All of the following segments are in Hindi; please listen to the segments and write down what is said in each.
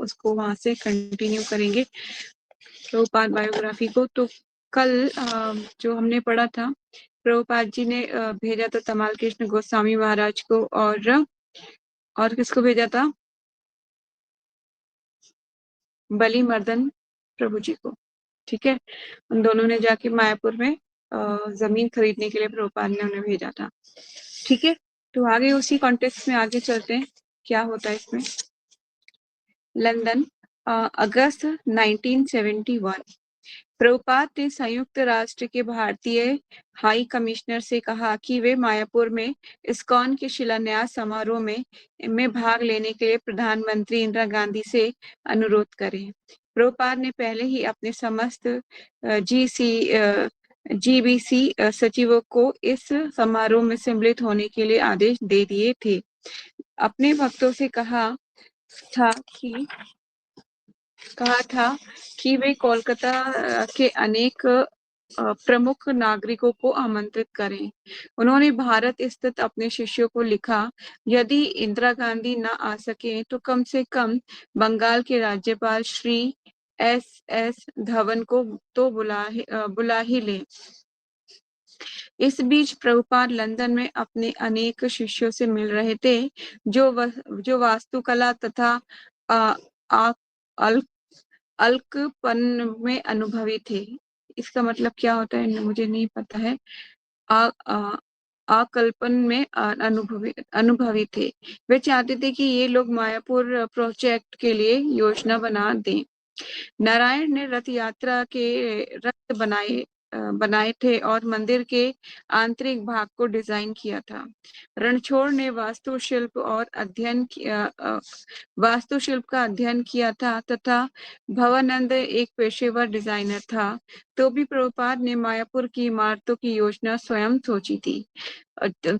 उसको वहां से कंटिन्यू करेंगे प्रभुपाद बायोग्राफी को। तो कल जो हमने पढ़ा था, प्रभुपाद जी ने भेजा था तमाल कृष्ण गोस्वामी महाराज को, और किसको भेजा था? बली मर्दन प्रभु जी को। ठीक है, उन दोनों ने जाके मायापुर में जमीन खरीदने के लिए प्रभुपाद ने उन्हें भेजा था। ठीक है, तो आगे उसी कॉन्टेक्स्ट में आगे चलते हैं, क्या होता है इसमें। लंदन, अगस्त 1971। प्रभुपाद ने संयुक्त राष्ट्र के भारतीय हाई कमिश्नर से कहा कि वे मायापुर में इस्कॉन के शिलान्यास समारोह में भाग लेने के लिए प्रधानमंत्री इंदिरा गांधी से अनुरोध करें। प्रभुपाद ने पहले ही अपने समस्त जीबीसी सचिवों को इस समारोह में सम्मिलित होने के लिए आदेश दे दिए थे। अपने भक्तों से कहा था कि वे कोलकाता के अनेक प्रमुख नागरिकों को आमंत्रित करें। उन्होंने भारत स्थित अपने शिष्यों को लिखा, यदि इंदिरा गांधी न आ सके तो कम से कम बंगाल के राज्यपाल श्री एस धवन को तो बुला ही ले। इस बीच प्रभुपाद लंदन में अपने अनेक शिष्यों से मिल रहे थे जो वास्तुकला तथा अल्कपन में अनुभवी थे। इसका मतलब क्या होता है मुझे नहीं पता है। आकल्पन में अनुभवी थे। वे चाहते थे कि ये लोग मायापुर प्रोजेक्ट के लिए योजना बना दें। नारायण ने रथ यात्रा के रथ बनाए थे और मंदिर के आंतरिक भाग को डिजाइन किया था। रणछोड़ ने वास्तुशिल्प का अध्ययन किया था तथा भवानंद एक पेशेवर डिजाइनर था। तो भी प्रभुपाद ने मायापुर की इमारतों की योजना स्वयं सोची थी।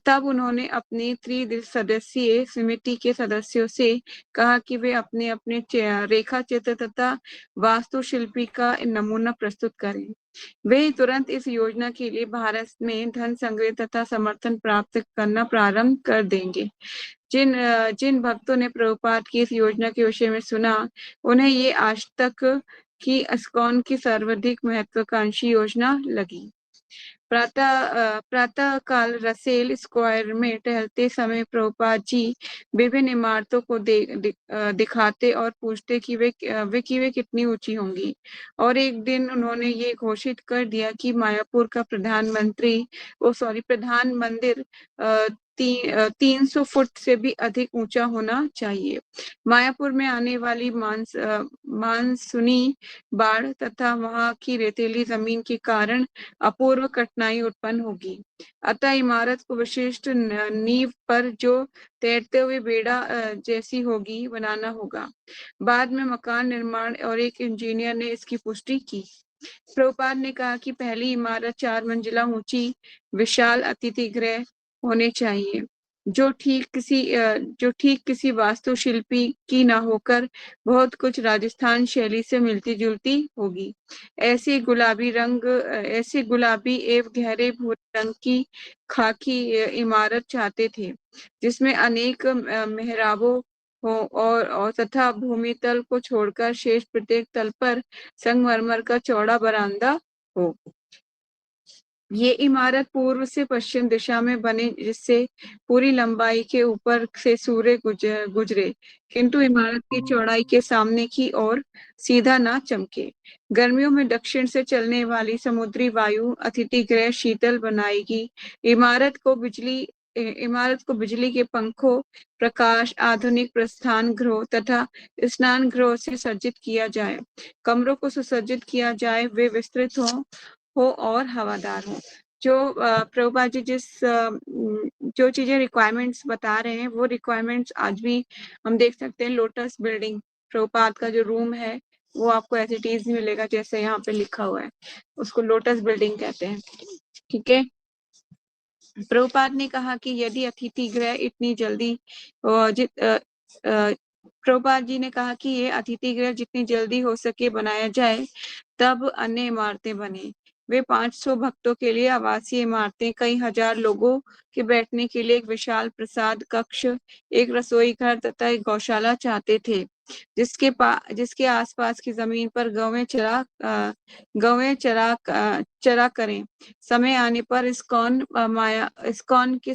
तब उन्होंने अपनी त्रिसदस्यीय समिति के सदस्यों से कहा कि वे अपने अपने रेखा चित्र तथा वास्तुशिल्पी का नमूना प्रस्तुत करें। वे तुरंत इस योजना के लिए भारत में धन संग्रह तथा समर्थन प्राप्त करना प्रारंभ कर देंगे। जिन भक्तों ने प्रभुपाद की इस योजना के विषय में सुना, उन्हें ये आज तक की इस्कॉन की सर्वाधिक महत्वाकांक्षी योजना लगी। प्रातः काल रसेल स्क्वायर में टहलते समय प्रभुपाद जी विभिन्न इमारतों को दिखाते और पूछते कि वे कितनी ऊंची होंगी। और एक दिन उन्होंने ये घोषित कर दिया कि मायापुर का प्रधान मंदिर 300 फुट से भी अधिक ऊंचा होना चाहिए। मायापुर में आने वाली मानसूनी बाढ़ तथा वहां की रेतीली जमीन के कारण अपूर्व कठिनाई उत्पन्न होगी। अतः इमारत को विशिष्ट नींव पर जो तैरते हुए बेड़ा जैसी होगी बनाना होगा। बाद में मकान निर्माण और एक इंजीनियर ने इसकी पुष्टि की। प्रभुपाद ने कहा कि पहली इमारत 4 मंजिला ऊंची विशाल अतिथि गृह होने चाहिए, जो ठीक किसी वास्तुशिल्पी की ना होकर बहुत कुछ राजस्थान शैली से मिलती जुलती होगी। ऐसे गुलाबी एवं गहरे भूरे रंग की खाकी इमारत चाहते थे, जिसमें अनेक मेहराबों हो और तथा भूमि तल को छोड़कर शेष प्रत्येक तल पर संगमरमर का चौड़ा बरामदा हो। ये इमारत पूर्व से पश्चिम दिशा में बने, जिससे पूरी लंबाई के ऊपर से सूर्य गुजरे, किंतु इमारत की चौड़ाई के सामने की ओर सीधा ना चमके। गर्मियों में दक्षिण से चलने वाली समुद्री वायु अतिथि गृह शीतल बनाएगी। इमारत को बिजली के पंखों, प्रकाश, आधुनिक प्रस्थान गृह तथा स्नान गृह से सज्जित किया जाए। कमरों को सुसज्जित किया जाए, वे विस्तृत हो और हवादार हो। जो प्रभुपाद जी जो चीजें रिक्वायरमेंट्स बता रहे हैं, वो रिक्वायरमेंट्स आज भी हम देख सकते हैं। लोटस बिल्डिंग, प्रभुपाद का जो रूम है वो आपको ऐसे चीज मिलेगा जैसे यहाँ पे लिखा हुआ है, उसको लोटस बिल्डिंग कहते हैं। ठीक है, प्रभुपाद ने कहा कि यदि अतिथि गृह इतनी जल्दी प्रभुपाद जी ने कहा कि ये अतिथि गृह जितनी जल्दी हो सके बनाया जाए, तब अन्य इमारतें बने। वे 500 भक्तों के लिए आवासीय इमारतें, कई हजार लोगों के बैठने के लिए एक विशाल प्रसाद कक्ष, एक रसोई घर तथा एक गौशाला चाहते थे, जिसके आसपास की जमीन पर चरा करें। समय आने पर इस्कॉन के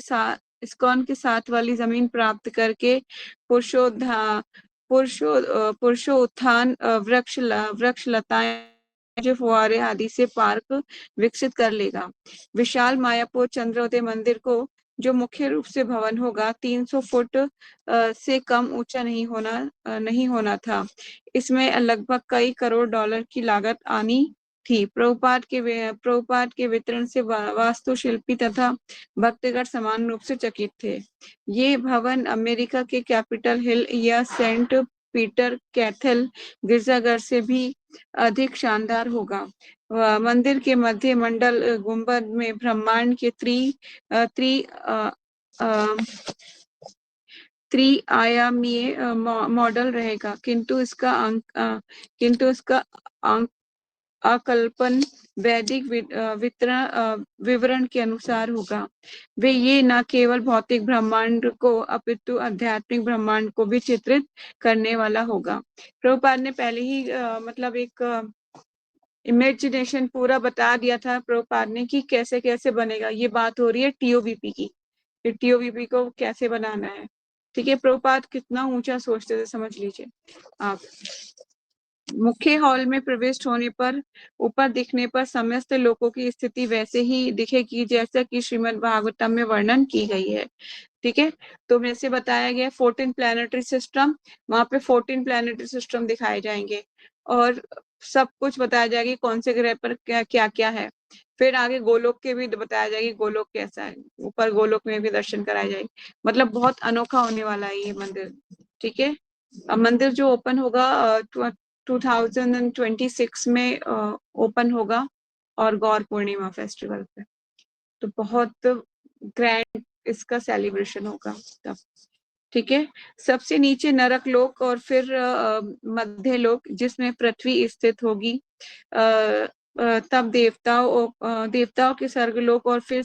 साथ वाली जमीन प्राप्त करके पुरुषोत्था पुरुषोत्थान वृक्ष लताएं, जो फुआरे आदि से पार्क विकसित कर लेगा। विशाल मायापुर चंद्रोदय मंदिर को, जो मुख्य रूप से भवन होगा, 300 फुट से कम ऊंचा नहीं होना था। इसमें लगभग कई करोड़ डॉलर की लागत आनी थी। प्रभुपाद के वितरण से वास्तुशिल्पी तथा भक्तगण समान रूप से चकित थे। ये भवन अमेरिका के कैपिटल हिल या सेंट पीटर कैथल गिरजाघर से भी अधिक शानदार होगा। मंदिर के मध्य मंडल गुंबद में ब्रह्मांड के त्रिआयामीय मॉडल रहेगा, किंतु इसका आकल्पन वैदिक विवरण के अनुसार होगा। वे ये न केवल भौतिक ब्रह्मांड को अपितु आध्यात्मिक ब्रह्मांड को भी चित्रित करने वाला होगा। प्रभुपाद ने पहले ही मतलब एक इमेजिनेशन पूरा बता दिया था प्रभुपाद ने कि कैसे कैसे बनेगा। ये बात हो रही है टीओबीपी की, टीओबीपी को कैसे बनाना है। ठीक है, प्रभुपाद कितना ऊंचा सोचते थे समझ लीजिए आप। मुख्य हॉल में प्रविष्ट होने पर ऊपर दिखने पर समस्त लोगों की स्थिति वैसे ही दिखेगी जैसा कि श्रीमद् भागवतम में वर्णन की गई है। ठीक है, तो वैसे बताया गया 14 प्लैनेटरी सिस्टम, वहां पे 14 प्लैनेटरी सिस्टम दिखाए जाएंगे और सब कुछ बताया जाएगा कौन से ग्रह पर क्या क्या है। फिर आगे गोलोक के भी बताया जाएगा गोलोक कैसा है, ऊपर गोलोक में भी दर्शन कराए जाएंगे। मतलब बहुत अनोखा होने वाला है ये मंदिर। ठीक है, अब मंदिर जो ओपन होगा 2026 में ओपन होगा और गौर पूर्णिमा फेस्टिवल पे, तो बहुत ग्रैंड इसका सेलिब्रेशन होगा तब। ठीक है, सबसे नीचे नरक लोक और फिर मध्य लोक जिसमें पृथ्वी स्थित होगी, तब देवताओं के स्वर्गलोक और फिर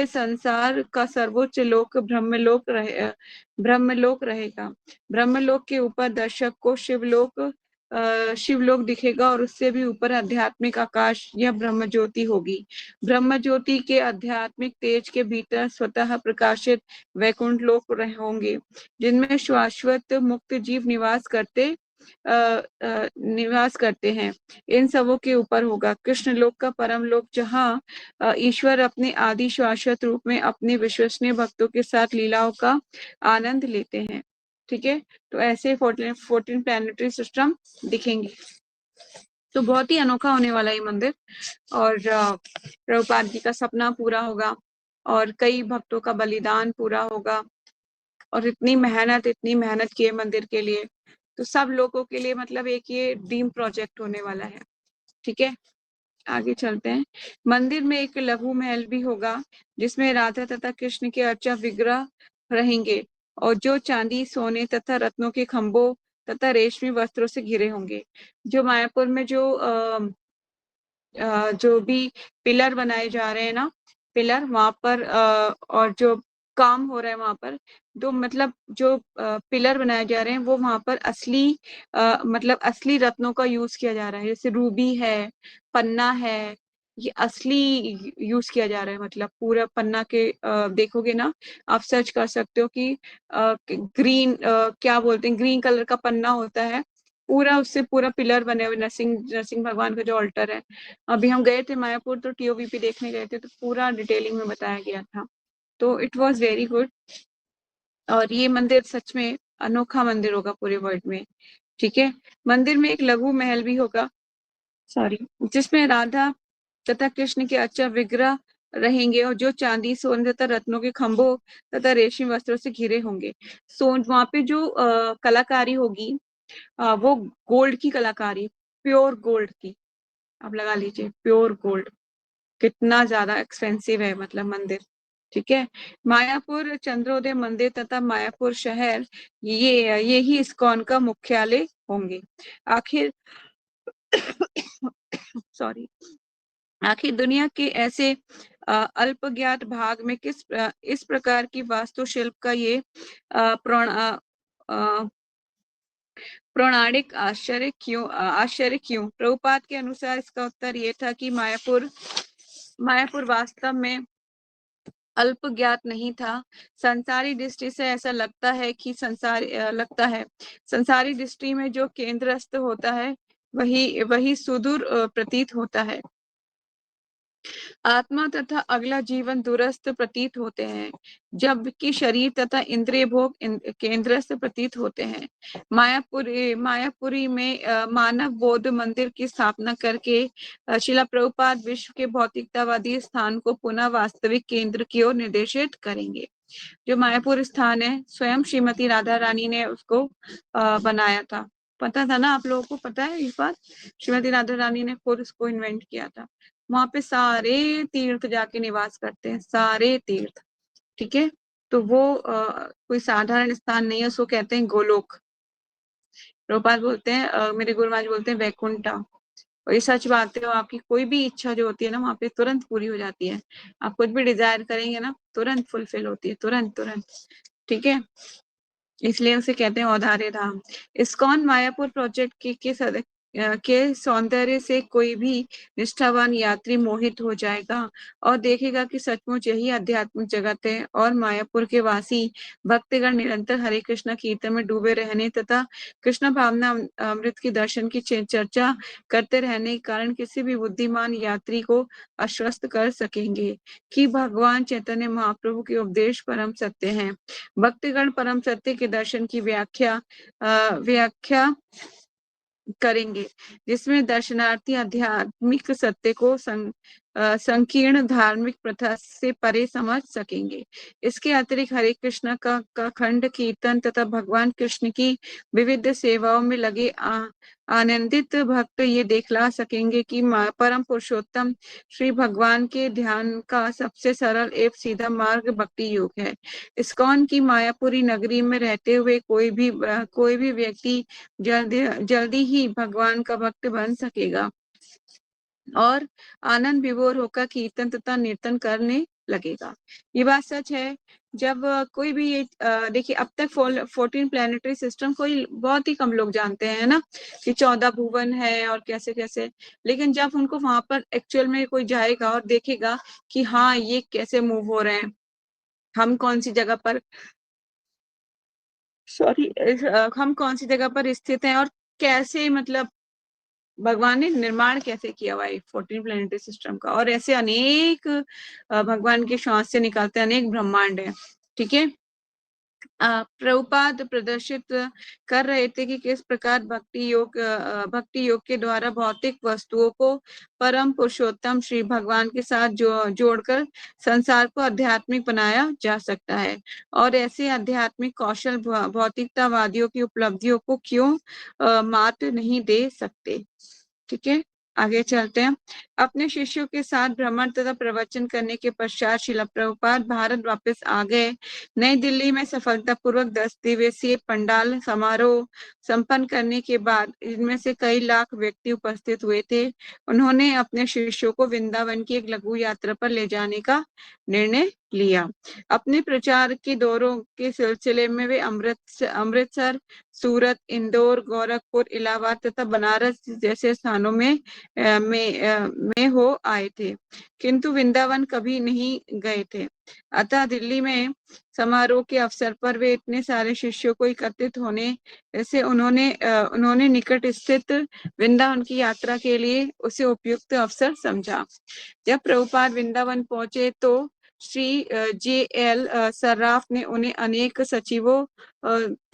संसार का सर्वोच्च लोक ब्रह्मलोक रहेगा। ब्रह्मलोक के ऊपर दर्शक को शिवलोक दिखेगा और उससे भी ऊपर आध्यात्मिक आकाश या ब्रह्म ज्योति होगी। ब्रह्म ज्योति के आध्यात्मिक तेज के भीतर स्वतः प्रकाशित वैकुंठ लोक होंगे, जिनमें शाश्वत मुक्त जीव निवास करते हैं। इन सबों के ऊपर होगा कृष्ण लोक का परम लोक, जहाँ ईश्वर अपने आदि शाश्वत रूप में अपने विश्वसनीय भक्तों के साथ लीलाओं का आनंद लेते हैं। ठीक है, तो ऐसे 14 प्लैनेटरी सिस्टम दिखेंगे। तो बहुत ही अनोखा होने वाला ये मंदिर, और प्रभुपाद जी का सपना पूरा होगा और कई भक्तों का बलिदान पूरा होगा। और इतनी मेहनत की है मंदिर के लिए, तो सब लोगों के लिए मतलब एक ये ड्रीम प्रोजेक्ट होने वाला है। ठीक है, आगे चलते हैं। मंदिर में एक लघु महल भी होगा जिसमें राधा तथा कृष्ण के अर्चा विग्रह रहेंगे और जो चांदी, सोने तथा रत्नों के खंभों तथा रेशमी वस्त्रों से घिरे होंगे। जो मायापुर में जो भी पिलर बनाए जा रहे हैं ना, पिलर वहां पर और जो काम हो रहा है वहां पर, तो मतलब जो पिलर बनाए जा रहे हैं वो वहां पर मतलब असली रत्नों का यूज किया जा रहा है। जैसे रूबी है, पन्ना है, ये असली यूज किया जा रहा है। मतलब पूरा पन्ना के देखोगे ना, आप सर्च कर सकते हो कि ग्रीन क्या बोलते हैं, ग्रीन कलर का पन्ना होता है पूरा, उससे पूरा पिलर बने हुए। नरसिंह भगवान का जो ऑल्टर है, अभी हम गए थे मायापुर तो टीओबीपी देखने गए थे, तो पूरा डिटेलिंग में बताया गया था। तो इट वाज वेरी गुड, और ये मंदिर सच में अनोखा मंदिर होगा पूरे वर्ल्ड में। ठीक है, मंदिर में एक लघु महल भी होगा, सॉरी, जिसमें राधा तथा कृष्ण के अच्छा विग्रह रहेंगे और जो चांदी, सोने तथा रत्नों के खंभों तथा रेशमी वस्त्रों से घिरे होंगे। वहां पे जो कलाकारी होगी वो गोल्ड की कलाकारी, प्योर गोल्ड की, आप लगा लीजिए प्योर गोल्ड। कितना ज्यादा एक्सपेंसिव है मतलब मंदिर। ठीक है, मायापुर चंद्रोदय मंदिर तथा मायापुर शहर ये ही इस्कॉन का मुख्यालय होंगे। आखिर सॉरी। आखिर दुनिया के ऐसे अल्पज्ञात भाग में इस प्रकार की वास्तुशिल्प का ये पौराणिक आश्चर्य क्यों? प्रभुपाद के अनुसार इसका उत्तर ये था कि मायापुर वास्तव में अल्पज्ञात नहीं था। संसारी दृष्टि से ऐसा लगता है संसारी दृष्टि में जो केंद्रस्थ होता है वही सुदूर प्रतीत होता है। आत्मा तथा अगला जीवन दूरस्थ प्रतीत होते हैं, जबकि शरीर तथा इंद्रिय भोग केंद्रस्थ प्रतीत होते हैं। मायापुरी में मानव बौद्ध मंदिर की स्थापना करके शिला प्रभुपाद विश्व के भौतिकतावादी स्थान को पुनः वास्तविक केंद्र की ओर निर्देशित करेंगे। जो मायापुर स्थान है, स्वयं श्रीमती राधा रानी ने उसको बनाया था। पता था ना आप लोगों को? पता है इस बात? श्रीमती राधा रानी ने खुद उसको इन्वेंट किया था। वहां पे सारे तीर्थ जाके निवास करते हैं, सारे तीर्थ। ठीक है, तो वो कोई साधारण स्थान नहीं है, उसको कहते हैं गोलोक। प्रभुपाद बोलते हैं, मेरे गुरु महाराज बोलते हैं वैकुंठा। और ये सच बात है, आपकी कोई भी इच्छा जो होती है ना वहां पे तुरंत पूरी हो जाती है। आप कुछ भी डिजायर करेंगे ना तुरंत फुलफिल होती है, तुरंत तुरंत। ठीक है, इसलिए उसे कहते हैं औधार्य धाम। इस्कॉन मायापुर प्रोजेक्ट के सौंदर्य से कोई भी निष्ठावान यात्री मोहित हो जाएगा और देखेगा कि सचमुच यही आध्यात्मिक जगत है। और मायापुर के वासी भक्तगण निरंतर हरे कृष्ण कीर्तन में डूबे रहने तथा कृष्ण भावना अमृत की दर्शन की चर्चा करते रहने के कारण किसी भी बुद्धिमान यात्री को आश्वस्त कर सकेंगे कि भगवान चैतन्य महाप्रभु के उपदेश परम सत्य हैं। भक्तगण परम सत्य के दर्शन की व्याख्या करेंगे, जिसमें दर्शनार्थी आध्यात्मिक सत्य को संकीर्ण धार्मिक प्रथा से परे समझ सकेंगे। इसके अतिरिक्त हरे कृष्ण का खंड कीर्तन तथा भगवान कृष्ण की विविध सेवाओं में लगे आनंदित भक्त ये देखला सकेंगे कि परम पुरुषोत्तम श्री भगवान के ध्यान का सबसे सरल एवं सीधा मार्ग भक्ति योग है। इस्कॉन की मायापुरी नगरी में रहते हुए कोई भी व्यक्ति जल्दी ही भगवान का भक्त बन सकेगा और आनंद विभोर होकर कीर्तन तथा कीर्तन करने लगेगा। ये बात सच है। जब कोई भी ये देखिए, अब तक 14 प्लेनेटरी सिस्टम कोई बहुत ही कम लोग जानते हैं ना, कि 14 भुवन है और कैसे कैसे। लेकिन जब उनको वहां पर एक्चुअल में कोई जाएगा और देखेगा कि हाँ ये कैसे मूव हो रहे हैं, हम कौन सी जगह पर हम कौन सी जगह पर स्थित हैं और कैसे, मतलब भगवान ने निर्माण कैसे किया हुआ है 14 प्लेनेटरी सिस्टम का। और ऐसे अनेक भगवान के श्वास से निकलते अनेक ब्रह्मांड है। ठीक है, प्रभुपाद प्रदर्शित कर रहे थे कि किस प्रकार भक्ति योग के द्वारा भौतिक वस्तुओं को परम पुरुषोत्तम श्री भगवान के साथ जोड़कर संसार को आध्यात्मिक बनाया जा सकता है। और ऐसे आध्यात्मिक कौशल भौतिकतावादियों की उपलब्धियों को क्यों मात नहीं दे सकते। ठीक है, आगे चलते हैं। अपने शिष्यों के साथ भ्रमण तथा प्रवचन करने के पश्चात शिला प्रभुपाद भारत वापस आ गए। नई दिल्ली में सफलतापूर्वक 10 दिवसीय पंडाल समारोह संपन्न करने के बाद इनमें से कई लाख व्यक्ति उपस्थित हुए थे। उन्होंने अपने शिष्यों को वृंदावन की एक लघु यात्रा पर ले जाने का निर्णय लिया। अपने प्रचार के दौरों के सिलसिले में वे अमृतसर, सूरत, इंदौर, गोरखपुर, इलाहाबाद तथा बनारस जैसे स्थानों में हो आए थे, किंतु वृंदावन कभी नहीं गए थे। अतः दिल्ली में समारोह के अवसर पर वे इतने सारे शिष्यों को एकत्रित होने से उन्होंने निकट स्थित वृंदावन की यात्रा के लिए उसे उपयुक्त अवसर समझा। जब प्रभुपाद वृंदावन पहुंचे तो श्री J.L. सर्राफ ने उन्हें अनेक सचिवों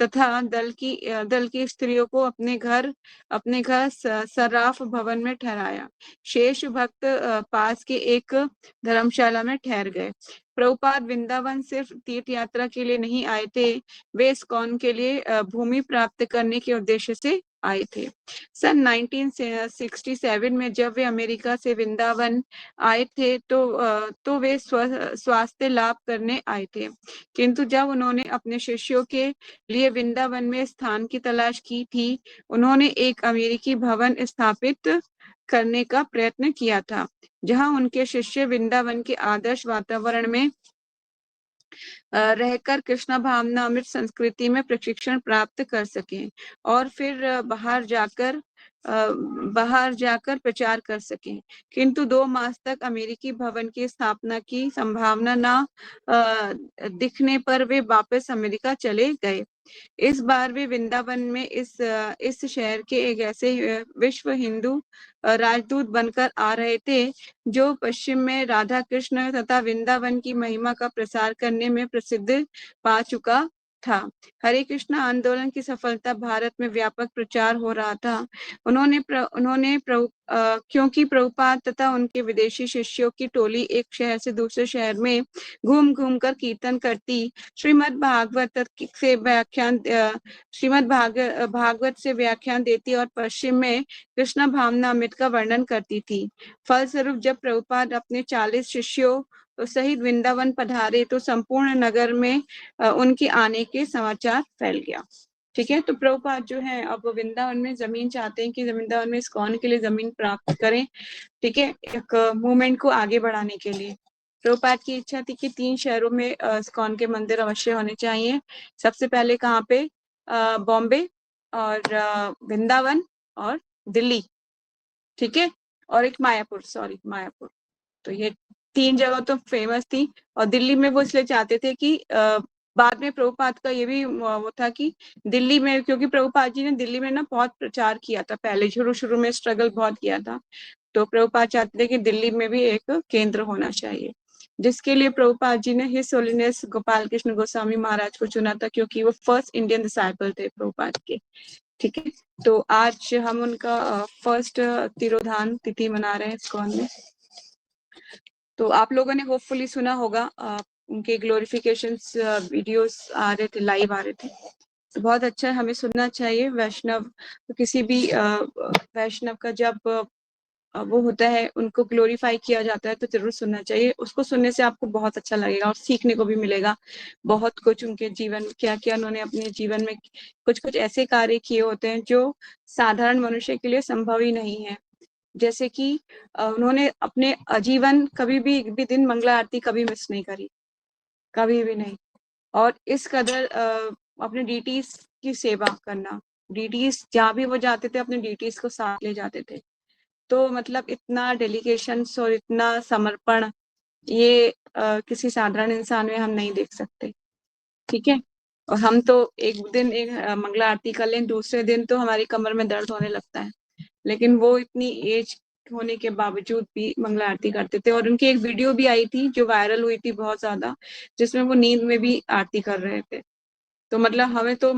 तथा दल की स्त्रियों को अपने घर सर्राफ भवन में ठहराया। शेष भक्त पास के एक धर्मशाला में ठहर गए। प्रभुपाद वृंदावन सिर्फ तीर्थ यात्रा के लिए नहीं आए थे, वे इस्कॉन के लिए भूमि प्राप्त करने के उद्देश्य से आए थे। सन 1967 में जब वे अमेरिका से वृंदावन आए थे तो वे स्वास्थ्य लाभ करने आए थे, किंतु जब उन्होंने अपने शिष्यों के लिए वृंदावन में स्थान की तलाश की थी, उन्होंने एक अमेरिकी भवन स्थापित करने का प्रयत्न किया था, जहां उनके शिष्य वृंदावन के आदर्श वातावरण में रहकर कृष्णा भावना अमृत संस्कृति में प्रशिक्षण प्राप्त कर सकें और फिर बाहर जाकर प्रचार कर सकें। किंतु 2 मास तक अमेरिकी भवन की स्थापना की संभावना न दिखने पर वे वापस अमेरिका चले गए। इस बार वे वृंदावन में इस शहर के एक ऐसे विश्व हिंदू राजदूत बनकर आ रहे थे, जो पश्चिम में राधा कृष्ण तथा वृंदावन की महिमा का प्रसार करने में प्रसिद्ध पा चुका था। हरे कृष्ण आंदोलन की सफलता भारत में व्यापक प्रचार हो रहा था। क्योंकि प्रभुपाद तथा उनके विदेशी शिष्यों की टोली एक शहर से दूसरे शहर में घूम घूम कर कीर्तन करती, भागवत से व्याख्यान देती और पश्चिम में कृष्ण भावना अमृत का वर्णन करती थी। फलस्वरूप जब प्रभुपाद अपने 40 शिष्यों सहित वृंदावन पधारे तो संपूर्ण नगर में उनके आने के समाचार फैल गया। ठीक है, तो प्रभुपाद जो है अब वृंदावन में जमीन चाहते हैं कि वृंदावन में इस्कॉन के लिए जमीन प्राप्त करें। ठीक है, एक मूवमेंट को आगे बढ़ाने के लिए प्रभुपाद की इच्छा थी कि 3 शहरों में इस्कॉन के मंदिर अवश्य होने चाहिए। सबसे पहले कहाँ पे? बॉम्बे और वृंदावन और दिल्ली। ठीक है, और एक मायापुर। तो ये 3 जगह तो फेमस थी और दिल्ली में वो इसलिए चाहते थे कि बाद में प्रभुपाद का ये भी वो था कि दिल्ली में, क्योंकि प्रभुपाद जी ने दिल्ली में ना बहुत प्रचार किया था, पहले शुरू में स्ट्रगल बहुत किया था, तो प्रभुपाद चाहते थे कि दिल्ली में भी एक केंद्र होना चाहिए, जिसके लिए प्रभुपाद जी ने हिज होलीनेस गोपाल कृष्ण गोस्वामी महाराज को चुना था, क्योंकि वो फर्स्ट इंडियन डिसाइपल थे प्रभुपाद के। ठीक है, तो आज हम उनका फर्स्ट तिरोधान तिथि मना रहे हैं इस्कॉन में। तो आप लोगों ने होपफुली सुना होगा, उनके ग्लोरिफिकेशन वीडियोस आ रहे थे, लाइव आ रहे थे, तो बहुत अच्छा है, हमें सुनना चाहिए। वैष्णव तो किसी भी वैष्णव का जब वो होता है, उनको ग्लोरीफाई किया जाता है, तो जरूर सुनना चाहिए। उसको सुनने से आपको बहुत अच्छा लगेगा और सीखने को भी मिलेगा बहुत कुछ। उनके जीवन क्या क्या उन्होंने अपने जीवन में कुछ ऐसे कार्य किए होते हैं जो साधारण मनुष्य के लिए संभव ही नहीं है। जैसे कि उन्होंने अपने आजीवन कभी भी एक भी दिन मंगला आरती कभी मिस नहीं करी, कभी भी नहीं। और इस कदर अपने डीटीज की सेवा करना, डीटीज जहाँ भी वो जाते थे अपने डीटीज को साथ ले जाते थे, तो मतलब इतना डेडिकेशन और इतना समर्पण ये किसी साधारण इंसान में हम नहीं देख सकते। ठीक है, और हम तो एक दिन एक मंगला आरती कर लें, दूसरे दिन तो हमारी कमर में दर्द होने लगता है, लेकिन वो इतनी एज होने के बावजूद भी मंगला आरती करते थे। और उनकी एक वीडियो भी आई थी जो वायरल हुई थी बहुत ज्यादा, जिसमें वो नींद में भी आरती कर रहे थे। तो मतलब हमें तो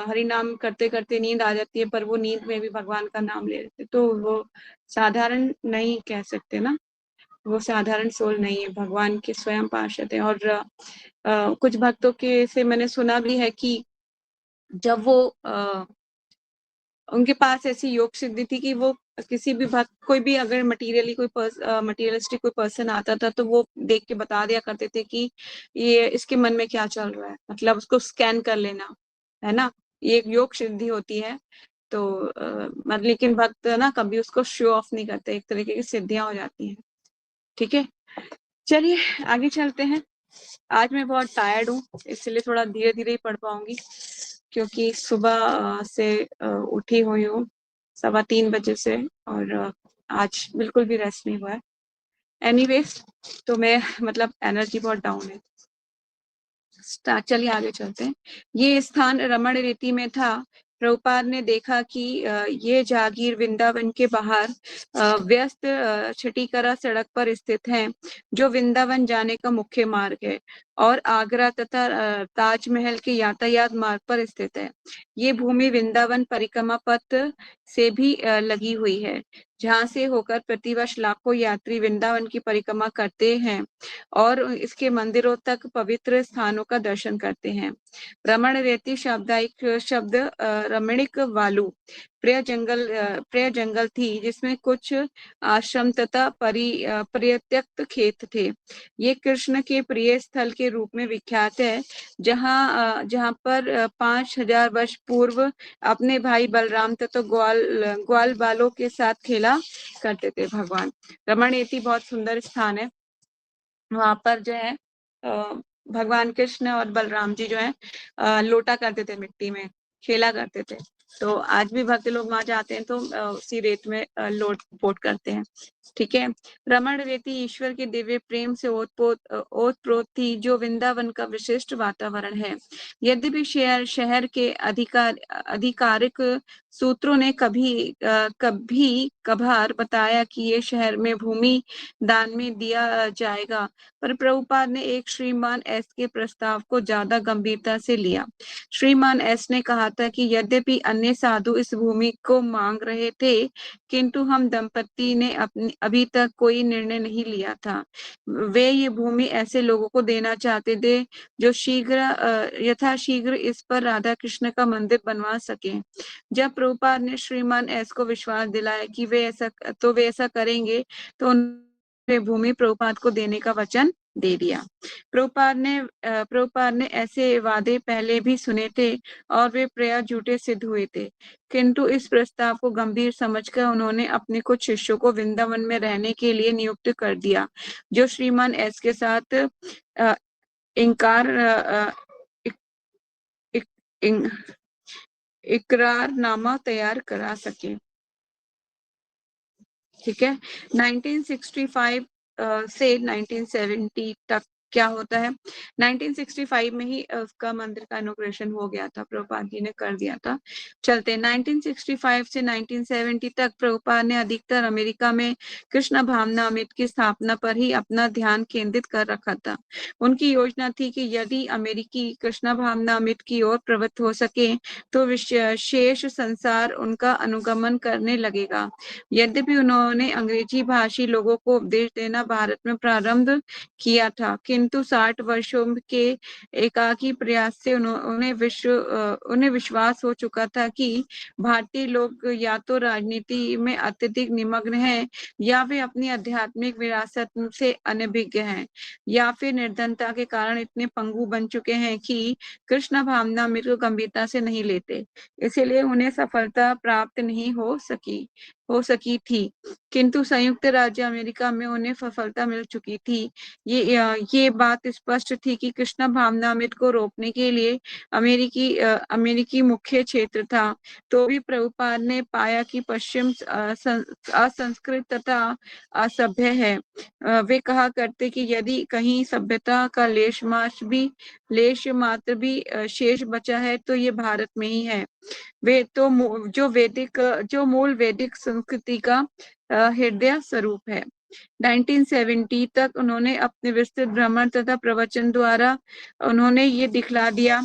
हरि नाम करते करते नींद आ जाती है, पर वो नींद में भी भगवान का नाम ले रहे थे, तो वो साधारण नहीं कह सकते ना, वो साधारण सोल नहीं है, भगवान के स्वयं पार्षद है। और कुछ भक्तों के से मैंने सुना भी है कि जब वो उनके पास ऐसी योग सिद्धि थी कि वो किसी भी भक्त, कोई भी अगर मटीरियलिस्टिक कोई पर्सन आता था, तो वो देख के बता दिया करते थे कि ये इसके मन में क्या चल रहा है, मतलब उसको स्कैन कर लेना, है ना, ये एक योग सिद्धि होती है। तो मतलब लेकिन भक्त ना कभी उसको शो ऑफ नहीं करते, एक तरीके की सिद्धियां हो जाती हैं। ठीक है, चलिए आगे चलते हैं। आज मैं बहुत टायर्ड हूँ, इसलिए थोड़ा धीरे धीरे ही पढ़ पाऊंगी, क्योंकि सुबह से उठी हुई हूँ 3:15 बजे से, और आज बिल्कुल भी रेस्ट नहीं हुआ है। एनीवेज, तो मैं मतलब एनर्जी बहुत डाउन है। चलिए आगे चलते हैं। ये स्थान रमण रीति में था। प्रभुपाद ने देखा कि ये जागीर वृंदावन के बाहर व्यस्त छठीकरा सड़क पर स्थित है, जो वृंदावन जाने का मुख्य मार्ग है, और आगरा तथा ताजमहल के यातायात मार्ग पर स्थित है। ये भूमि वृंदावन परिक्रमा पथ से भी लगी हुई है, जहाँ से होकर प्रतिवर्ष लाखों यात्री वृंदावन की परिक्रमा करते हैं और इसके मंदिरों तक पवित्र स्थानों का दर्शन करते हैं। रमण रेती शाब्दिक शब्द रमणीक वालू प्रिय जंगल थी, जिसमें कुछ आश्रम तथा परित्यक्त खेत थे। ये कृष्ण के प्रिय स्थल के रूप में विख्यात है, जहाँ पर 5,000 वर्ष पूर्व अपने भाई बलराम तथा ग्वाल बालों के साथ खेला करते थे भगवान। रमणेती बहुत सुंदर स्थान है। वहां पर जो है भगवान कृष्ण और बलराम जी जो है लोटा करते थे, मिट्टी में खेला करते थे। तो आज भी भक्त लोग वहां जाते हैं तो उसी रेत में लोट पोट करते हैं। ठीक है। रमण रेती ईश्वर के दिव्य प्रेम से ओतप्रोत थी, जो वृंदावन का विशिष्ट वातावरण है। यद्यपि शहर के आधिकारिक सूत्रों ने कभी कभार बताया कि ये शहर में भूमि दान में दिया जाएगा, पर प्रभुपाद ने एक श्रीमान एस के प्रस्ताव को ज्यादा गंभीरता से लिया। श्रीमान एस ने कहा था कि यद्यपि अन्य साधु इस भूमि को मांग रहे थे, किंतु हम दंपत्ति ने अभी तक कोई निर्णय नहीं लिया था। वे ये भूमि ऐसे लोगों को देना चाहते थे जो यथाशीघ्र इस पर राधा कृष्ण का मंदिर बनवा सके। जब प्रभुपाद ने श्रीमान एस को विश्वास दिलाया कि वे ऐसा करेंगे, तो उन्होंने भूमि प्रभुपाद को देने का वचन दे दिया। प्रभुपाद ने ऐसे वादे पहले भी सुने थे और वे प्राय झूठे सिद्ध हुए थे, किंतु इस प्रस्ताव को गंभीर समझकर उन्होंने अपने कुछ शिष्यों को वृंदावन में रहने के लिए नियुक्त कर दिया, जो श्रीमान एस के साथ इकरारनामा तैयार करा सके। ठीक है। 1965 से 1970 तक क्या होता है, 1965 में ही उसका मंदिर का इनॉग्रेशन हो गया था, प्रभुपाद जी ने कर दिया था। चलते 1965 से 1970 तक प्रभुपाद ने अधिकतर अमेरिका में कृष्ण भावनामृत की स्थापना पर ही अपना ध्यान केंद्रित कर रखा था। उनकी योजना थी कि यदि अमेरिकी कृष्ण भावनामृत की ओर प्रवृत्त हो सके तो शेष संसार उनका अनुगमन करने लगेगा। यद्यपि उन्होंने अंग्रेजी भाषी लोगों को उपदेश देना भारत में प्रारंभ किया था, किंतु 60 वर्षों के एकाकी प्रयास से उन्हें विश्वास हो चुका था कि भारतीय लोग या तो राजनीति में अत्यधिक निमग्न हैं, या वे अपनी आध्यात्मिक विरासत से अनभिज्ञ हैं, या फिर निर्धनता के कारण इतने पंगु बन चुके हैं कि कृष्ण भावनामृत को गंभीरता से नहीं लेते। इसीलिए उन्हें सफलता प्राप्त नहीं हो सकी थी, किंतु संयुक्त राज्य अमेरिका में उन्हें सफलता मिल चुकी थी। ये बात स्पष्ट थी कि कृष्ण भावनामृत को रोकने के लिए अमेरिकी मुख्य क्षेत्र था। तो भी प्रभुपाद ने पाया कि पश्चिम असंस्कृत तथा असभ्य है। वे कहा करते कि यदि कहीं सभ्यता का लेश मात्र भी शेष बचा है तो ये भारत में ही है। वे तो जो मूल वैदिक संस्कृति का हृदय स्वरूप है। 1970 तक उन्होंने अपने विस्तृत भ्रमण तथा प्रवचन द्वारा उन्होंने ये दिखला दिया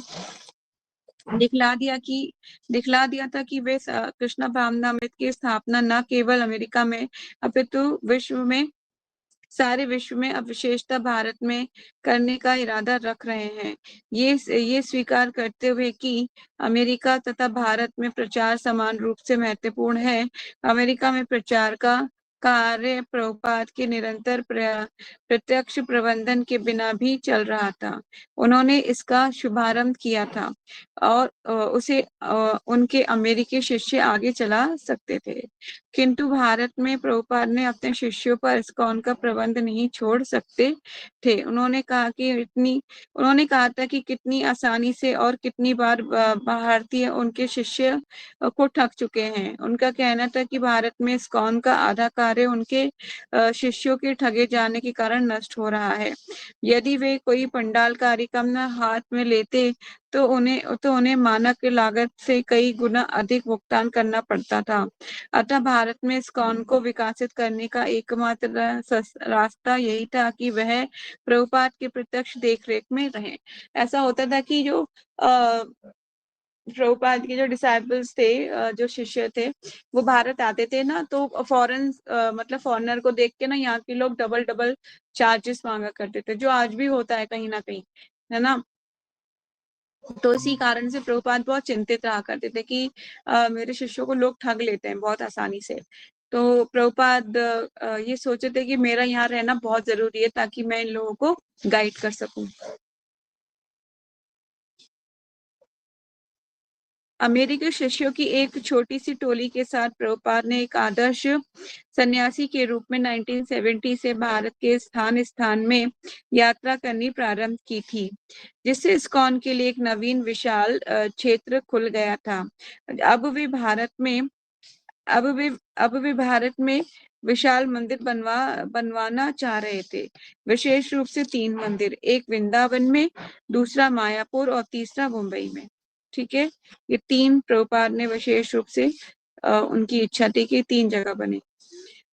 था कि वे कृष्ण भावनामृत की स्थापना न केवल अमेरिका में अपितु सारे विश्व में, अब विशेषता भारत में करने का इरादा रख रहे हैं। ये स्वीकार करते हुए कि अमेरिका तथा भारत में प्रचार समान रूप से महत्वपूर्ण है। अमेरिका में प्रचार का कार्य प्रभुपाद के निरंतर प्रत्यक्ष प्रबंधन के बिना भी चल रहा था। उन्होंने इसका शुभारंभ किया था और उसे उनके अमेरिकी शिष्य आगे चला सकते थे, किंतु भारत में प्रभुपाद ने अपने शिष्यों पर इस्कॉन का प्रबंध नहीं छोड़ सकते थे। उन्होंने कहा था कि कितनी आसानी से और कितनी बार भारतीय उनके शिष्य को ठग चुके हैं। उनका कहना था कि भारत में इस्कॉन का आधा कार्य उनके शिष्यों के ठगे जाने के कारण नष्ट हो रहा है। यदि वे कोई पंडाल कार्यक्रम हाथ में लेते उन्हें मानक लागत से कई गुना अधिक भुगतान करना पड़ता था। अतः भारत में इस्कॉन को विकसित करने का एकमात्र रास्ता यही था कि वह प्रभुपाद की प्रत्यक्ष देखरेख में रहे। ऐसा होता था कि जो प्रभुपाद के जो डिसाइपल्स थे, जो शिष्य थे, वो भारत आते थे ना, तो फॉरेन मतलब फॉरेनर को देख के ना यहाँ के लोग डबल डबल चार्जेस मांगा करते थे, जो आज भी होता है कहीं ना कहीं, है ना। तो इसी कारण से प्रभुपाद बहुत चिंतित रहा करते थे कि मेरे शिष्यों को लोग ठग लेते हैं बहुत आसानी से। तो प्रभुपाद ये सोचे थे कि मेरा यहाँ रहना बहुत जरूरी है ताकि मैं इन लोगों को गाइड कर सकूं। अमेरिकी शिष्यों की एक छोटी सी टोली के साथ प्रभुपाद ने एक आदर्श सन्यासी के रूप में 1970 से भारत के स्थान स्थान में यात्रा करनी प्रारंभ की थी, जिससे इस्कॉन के लिए एक नवीन विशाल क्षेत्र खुल गया था। अब वे भारत में अब वे भारत में विशाल मंदिर बनवाना चाह रहे थे, विशेष रूप से 3 मंदिर, एक वृंदावन में, दूसरा मायापुर और तीसरा मुंबई में। ठीक है, ये 3 प्रभुपाद ने विशेष रूप से उनकी इच्छा थी कि 3 जगह बने।